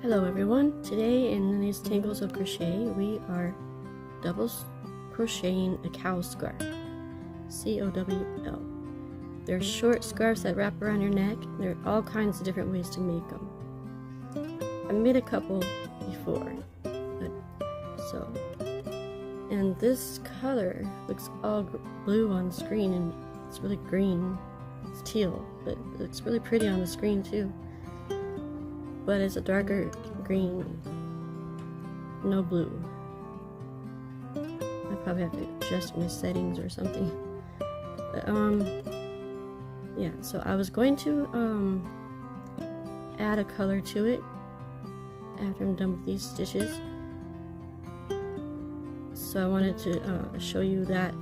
Hello everyone, today in Lynny's Tangles of Crochet we are double crocheting a cow scarf, C-O-W-L. They're short scarves that wrap around your neck. There are all kinds of different ways to make them. I made a couple before, and this color looks all blue on the screen and it's really green, it's teal, but it looks really pretty on the screen too. But it's a darker green, no blue. I probably have to adjust my settings or something. But, yeah, so I was going to add a color to it after I'm done with these stitches. So I wanted to show you that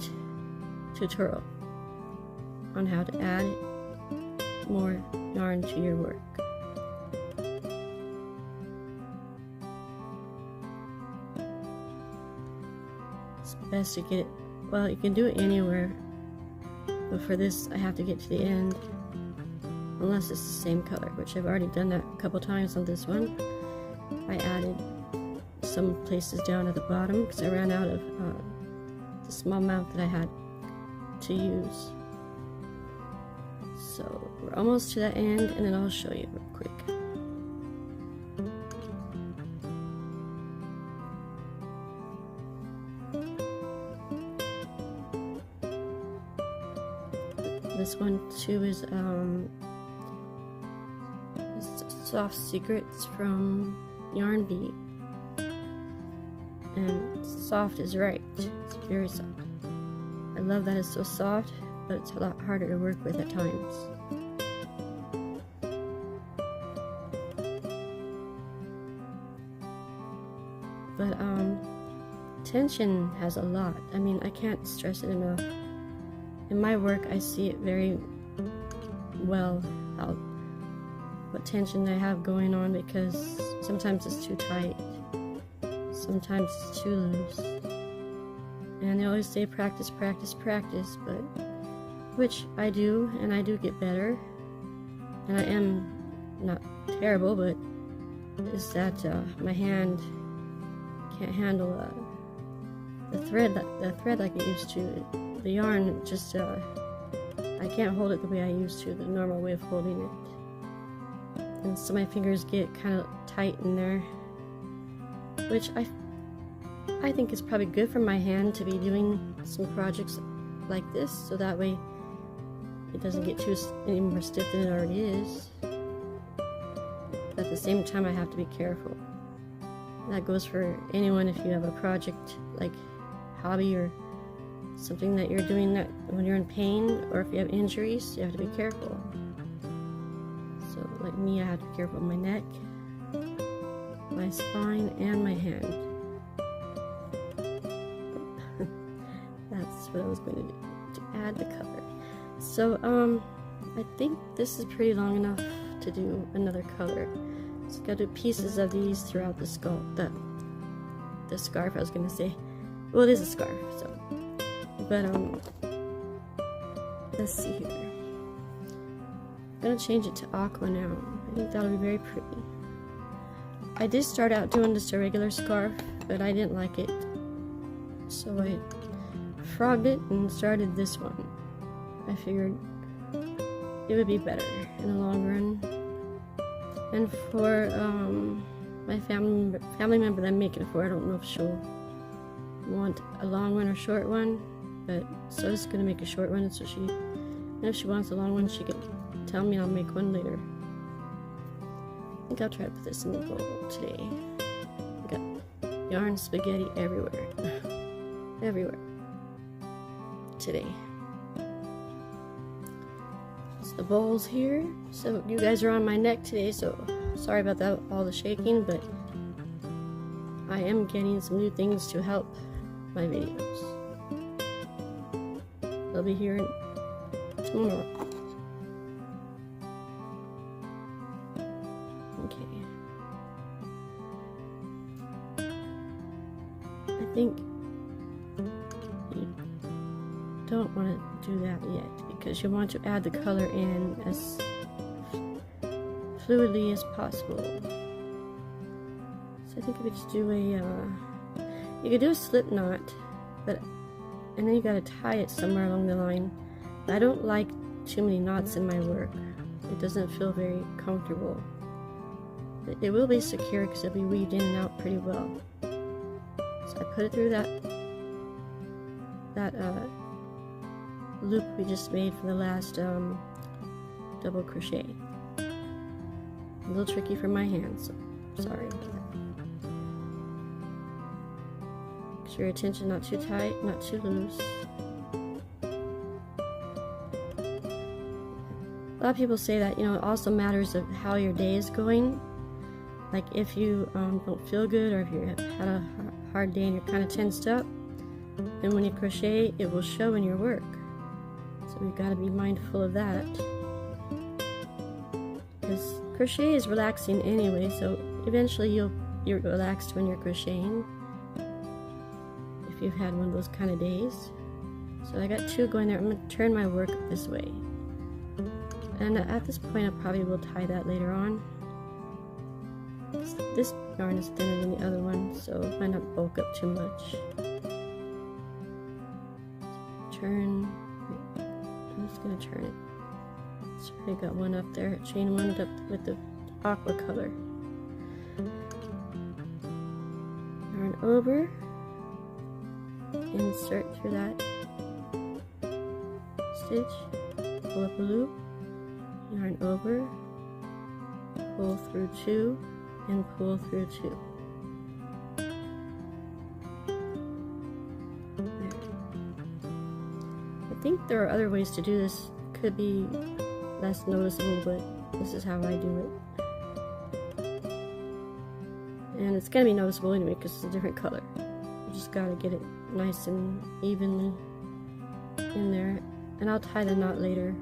tutorial on how to add more yarn to your work. It's best to get it, well, you can do it anywhere, but for this I have to get to the end, unless it's the same color, which I've already done that a couple times on this one. I added some places down at the bottom because I ran out of the small amount that I had to use. So we're almost to that end, and then I'll show you real quick. This one too is Soft Secrets from Yarn Bee, and soft is right. It's very soft. I love that it's so soft, but it's a lot harder to work with at times. But tension has a lot. I mean, I can't stress it enough. In my work, I see it very well what tension I have going on, because sometimes it's too tight, sometimes it's too loose, and they always say practice, practice, practice, but which I do, and I do get better, and I am not terrible, but it's that my hand can't handle the thread like it used to. The yarn just, I can't hold it the way I used to, the normal way of holding it. And so my fingers get kind of tight in there, which I think is probably good for my hand to be doing some projects like this, so that way it doesn't get any more stiff than it already is. But at the same time, I have to be careful. And that goes for anyone if you have a project like hobby or something that you're doing that when you're in pain, or if you have injuries, you have to be careful. So like me, I have to be careful of my neck, my spine, and my hand. That's what I was going to do, to add the color. So I think this is pretty long enough to do another color. So I've got to do pieces of these throughout the scarf, I was going to say. Well, it is a scarf, so. But let's see here. I'm gonna change it to aqua now. I think that'll be very pretty. I did start out doing just a regular scarf, but I didn't like it, so I frogged it and started this one. I figured it would be better in the long run. And for my family member that I'm making it for, I don't know if she'll want a long one or short one. But so I was going to make a short one, so and if she wants a long one, she can tell me, I'll make one later. I think I'll try to put this in the bowl today. I got yarn spaghetti everywhere. Everywhere. Today. So the bowl's here. So you guys are on my neck today, so sorry about that, all the shaking, but I am getting some new things to help my videos. They'll be here tomorrow. Okay. I think you don't want to do that yet, because you want to add the color in as fluidly as possible. I think we just do a, you could do a slip knot, but, and then you gotta tie it somewhere along the line. I don't like too many knots in my work. It doesn't feel very comfortable. It will be secure because it'll be weaved in and out pretty well. So I put it through that loop we just made for the last double crochet. A little tricky for my hands, so sorry about that. Make sure your tension not too tight, not too loose. A lot of people say that, you know, it also matters of how your day is going. Like if you don't feel good, or if you had a hard day and you're kind of tensed up, then when you crochet, it will show in your work. So we've got to be mindful of that. Because crochet is relaxing anyway, so eventually you're relaxed when you're crocheting. If you've had one of those kind of days. So I got 2 going there. I'm going to turn my work this way. And at this point I probably will tie that later on. This yarn is thinner than the other one, so it might not bulk up too much. Turn. I'm just going to turn it. It's already got one up there. Chain one up with the aqua color. Yarn over. Insert through that stitch. Pull up a loop. Yarn over. Pull through 2 and pull through 2. I think there are other ways to do this. Could be less noticeable, but this is how I do it. And it's gonna be noticeable anyway because it's a different color. You just gotta get it nice and evenly in there. And I'll tie the knot later.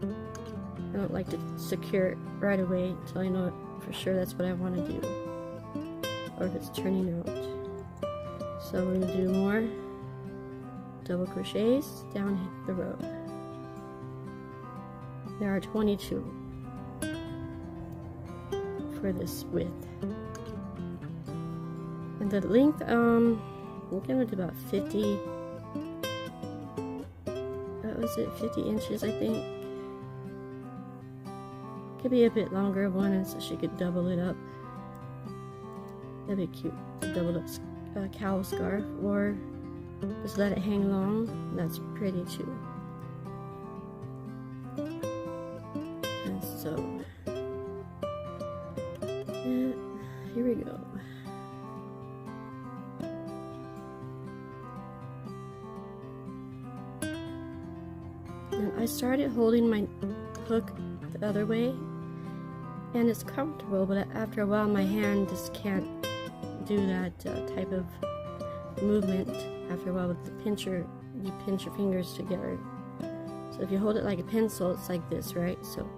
I don't like to secure it right away until I know for sure that's what I want to do, or if it's turning out. So we're going to do more double crochets down the row. There are 22 for this width. And the length, I'm going to do about 50, what was it, 50 inches I think. Could be a bit longer one, so she could double it up. That'd be cute. A doubled up cowl scarf, or just let it hang long. That's pretty too. And so, yeah, here we go. And I started holding my hook the other way. And it's comfortable, but after a while my hand just can't do that type of movement. After a while with the pincher, you pinch your fingers together. So if you hold it like a pencil, it's like this, right? So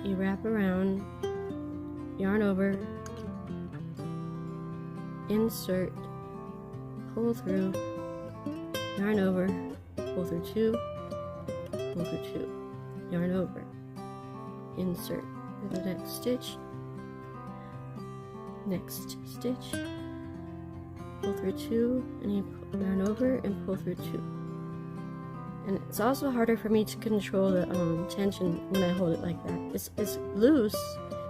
you wrap around, yarn over, insert, pull through, yarn over, pull through 2, pull through 2, yarn over, insert. The next stitch, next stitch, pull through 2, and you yarn over and pull through 2. And it's also harder for me to control the tension when I hold it like that. It's loose,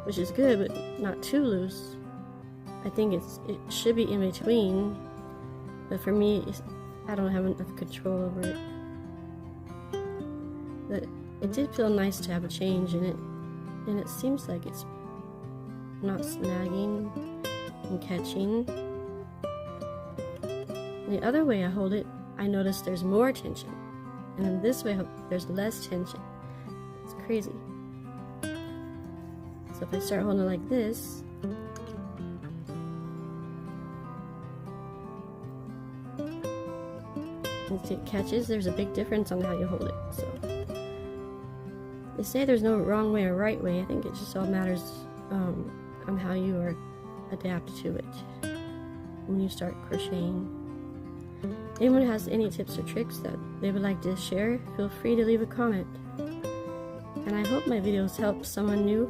which is good, but not too loose. I think it should be in between, but for me, I don't have enough control over it. But it did feel nice to have a change in it. And it seems like it's not snagging and catching. The other way I hold it, I notice there's more tension. And then this way, there's less tension. It's crazy. So if I start holding it like this, and it catches, there's a big difference on how you hold it. So they say there's no wrong way or right way. I think it just all matters on how you are adapt to it when you start crocheting. Anyone has any tips or tricks that they would like to share, feel free to leave a comment. And I hope my videos help someone new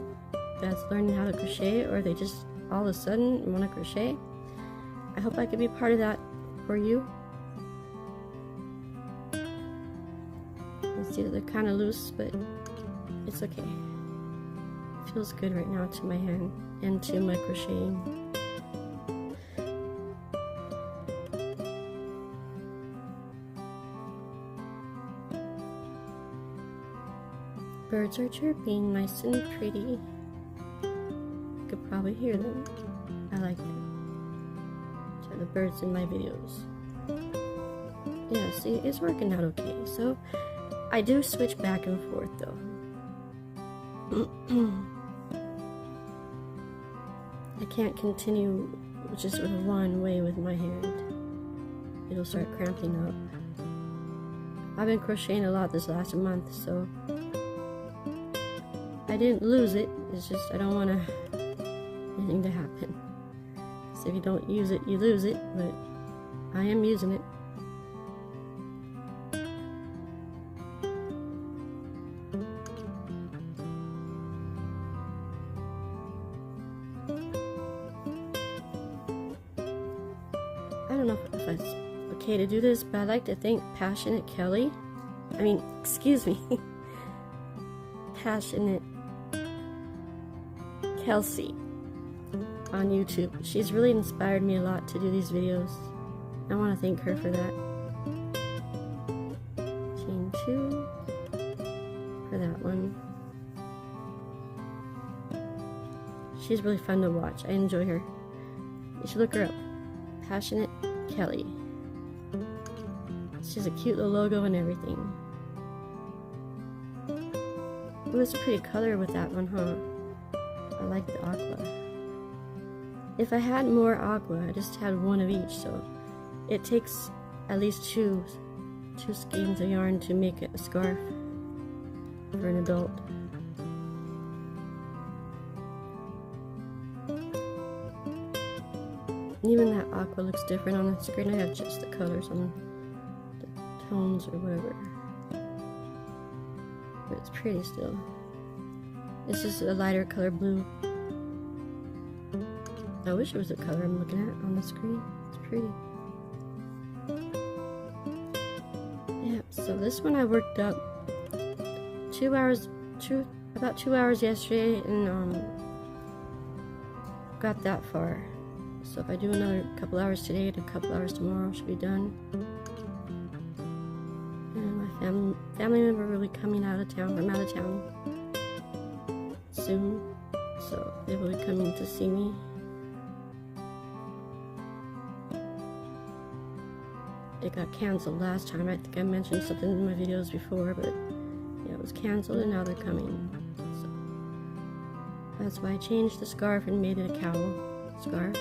that's learning how to crochet, or they just all of a sudden want to crochet. I hope I could be part of that for you. You see that they're kind of loose, but it's okay. It feels good right now to my hand and to my crocheting. Birds are chirping, nice and pretty. You could probably hear them. I like them. So the birds in my videos. Yeah, see, it's working out okay. So I do switch back and forth though. I can't continue just with one way with my hand. It'll start cramping up. I've been crocheting a lot this last month, so I didn't lose it. It's just I don't want anything to happen. So if you don't use it, you lose it, but I am using it. I don't know if it's okay to do this, but I'd like to thank Passionate Kelsey on YouTube. She's really inspired me a lot to do these videos. I want to thank her for that. Chain 2 for that one. She's really fun to watch. I enjoy her. You should look her up. Passionate Kelly. She's a cute little logo and everything. It was a pretty color with that one, huh? I like the aqua. If I had more aqua, I just had one of each, so it takes at least two skeins of yarn to make it a scarf for an adult. Even that aqua looks different on the screen. I have just the colors on the tones or whatever. But it's pretty still. It's just a lighter color blue. I wish it was the color I'm looking at on the screen. It's pretty. Yeah, so this one I worked up about 2 hours yesterday and got that far. So if I do another couple hours today and a couple hours tomorrow, I should be done. And my family member will be coming from out of town soon, so they will be coming to see me. It got canceled last time. I think I mentioned something in my videos before, but yeah, it was canceled and now they're coming. So that's why I changed the scarf and made it a cowl scarf.